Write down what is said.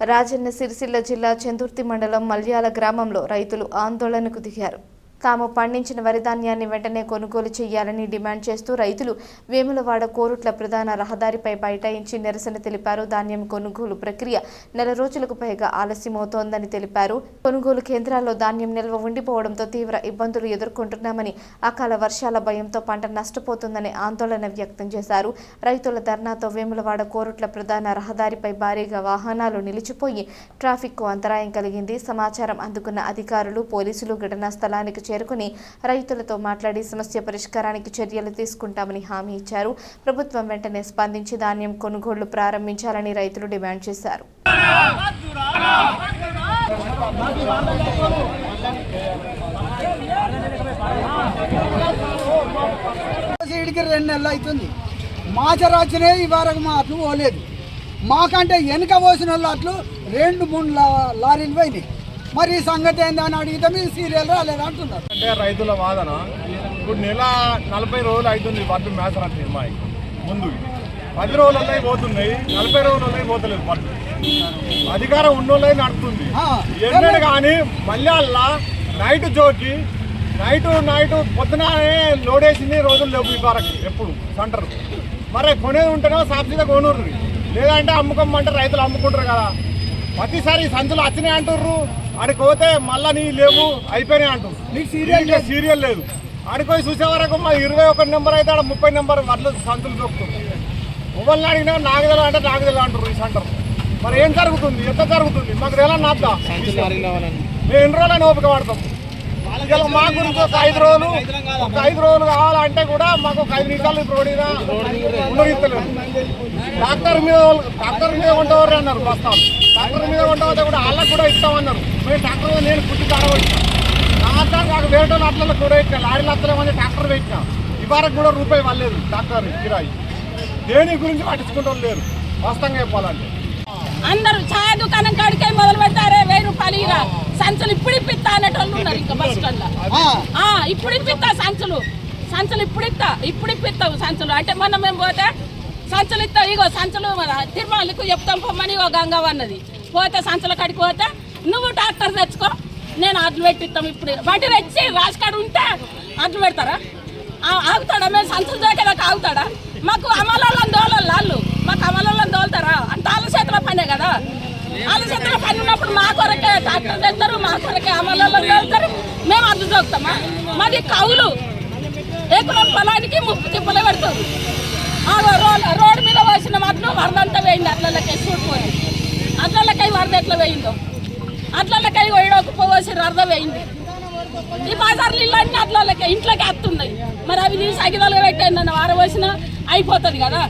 రాజన్న సిరిసిల్ల జిల్లా చందుర్తి మండలం మల్యాల గ్రామంలో రైతులు ఆందోళనకు దిగారు. తాము పండించిన వరి ధాన్యాన్ని వెంటనే కొనుగోలు చేయాలని డిమాండ్ చేస్తూ రైతులు వేములవాడ కోరుట్ల ప్రధాన రహదారిపై బైఠాయించి నిరసన తెలిపారు. ధాన్యం కొనుగోలు ప్రక్రియ నెల రోజులకు పైగా ఆలస్యమవుతోందని తెలిపారు. కొనుగోలు కేంద్రాల్లో ధాన్యం నిల్వ ఉండిపోవడంతో తీవ్ర ఇబ్బందులు ఎదుర్కొంటున్నామని, అకాల వర్షాల భయంతో పంట నష్టపోతుందని ఆందోళన వ్యక్తం చేశారు. రైతుల ధర్నాతో వేములవాడ కోరుట్ల ప్రధాన రహదారిపై భారీగా వాహనాలు నిలిచిపోయి ట్రాఫిక్కు అంతరాయం కలిగింది. సమాచారం అందుకున్న అధికారులు, పోలీసులు ఘటనా స్థలానికి చేరుకుని రైతులతో మాట్లాడి సమస్య పరిష్కారానికి చర్యలు తీసుకుంటామని హామీ ఇచ్చారు. ప్రభుత్వం వెంటనే స్పందించి ధాన్యం కొనుగోళ్లు ప్రారంభించాలని రైతులు డిమాండ్ చేశారు. మాచరాచనే ఈ వారం మా అట్లు పోలేదు. మాకంటే వెనుక పోసిన వాళ్ళు అట్లు 2-3 లారీలు పోయినాయి. మరి ఈ సంగతి ఏందని అడిగితే మీరు సీరియల్ రాలేదు అంటున్నారు. అంటే రైతుల వాదన ఇప్పుడు నెల 40 రోజులు అవుతుంది పట్టు మేసరంటే అమ్మాయి ముందు 10 రోజులనే పోతున్నాయి, 40 రోజులనే పోతలేదు పట్టు. అధికారం ఉన్నోళ్ళే నడుతుంది. ఎన్నడు కానీ మళ్ళీ నైట్ జోకి నైట్ పొద్దునే లోడేసింది రోజులు లేవు ఈ వరకు ఎప్పుడు సెంటర్. మరి కొనేది ఉంటేనే సబ్సిడీ కొనుర్రు, లేదంటే అమ్ముకోమంటే రైతులు అమ్ముకుంటారు కదా. ప్రతిసారి సంచులు వచ్చినాయి అంటుర్రు, ఆడికి పోతే మళ్ళీ నీ లేవు అయిపోయినాయి అంటారు. నీకు సీరియల్ లేదు. ఆడికి పోయి చూసే వరకు మా 21 నెంబర్ అయితే ఆడ 30 నెంబర్ వడ్లు సంచులు దొక్కుతుంది. మొబైల్ని అడిగినా నాగదల అంటే నాగదల అంటారు ఈ సెంటర్. మరి ఏం జరుగుతుంది, ఎంత జరుగుతుంది మాకు తెలా నాద్దా. మేము ఎన్ని రోజులని ఓపిక పడతాం. ఇలా మా గురించి ఒక 5 రోజులు కావాలంటే కూడా మాకు ఒక 5 నిమిషాలు ఇప్పుడు ఉండగిస్తలేదు. డాక్టర్ మీద ఉండవరు అన్నారు బస్తాలు. డాక్టర్ మీద ఉండవద్దే కూడా వాళ్ళకు కూడా ఇస్తామన్నారు. మేము డాక్టర్ నేను కుట్టి కాడబెట్టినా. నాకు వేరే అట్లలో కూడా పెట్టినా, లారీలు అత్తలేమని డాక్టర్ పెట్టినా. ఇవరకు కూడా రూపాయి వాళ్ళలేదు డాక్టర్ కిరాయి. దేని గురించి పట్టించుకుంటారు లేరు వాస్తవంగా చెప్పాలంటే. అందరూ ఛాయ్ దుకాణం కాడికే మొదలు పెడతారే 1000 రూపాయలు ఇరా సంచులు ఇప్పుడు ఇప్పిస్తా అనేటోళ్ళు ఉన్నారు. ఇంకా బస్ స్టాండ్ ఇప్పుడు ఇప్పిస్తా సంచులు ఇప్పుడు ఇప్పిస్తావు సంచులు అంటే మొన్న మేము పోతే సంచులు ఇస్తావు. ఇగో సంచులు తిరుమలకు చెప్తాం పొమ్మని ఇగో గంగవన్నది. పోతే సంచుల కాడికి పోతే నువ్వు ట్రాక్టర్ తెచ్చుకో, నేను అడ్లు పెట్టిస్తాం. ఇప్పుడు బట్టి తెచ్చి రాసుకాడు ఉంటే అడ్లు పెడతారా? ఆగుతాడా? మేము సంచులు దొరికేదాకా ఆగుతాడా? మాకు అమలాలను దోలాలి వాళ్ళు, మాకు అమలాలను దోలుతారా? అంటే వాళ్ళ చేతిలో పనే కదా. వాళ్ళ చేతిలో పని ఉన్నప్పుడు మా కొరకే ట్రాక్టర్ తెస్తారు, మా కొరకే అమలాలను దోలుతారు. మేము అడ్లు దొరుకుతామా? మాది కౌలు. ఎకరం పొలానికి 30 తిప్పలు పెడతారు. రోడ్డు మీద వేసిన మాత్రం వరదంతా వేయండి. అట్లకి చూడిపోయి అట్లకై వరద ఎట్లా వేయిందో, అట్లకై వేయడానికి పోసి వరద వేయింది. ఈ బజార్లు ఇల్లు అన్నీ అట్లకి ఇంట్లోకి వస్తున్నాయి. మరి అవి నీళ్ళు సగిదాలుగా పెట్టండి, వారం వేసినా అయిపోతుంది కదా.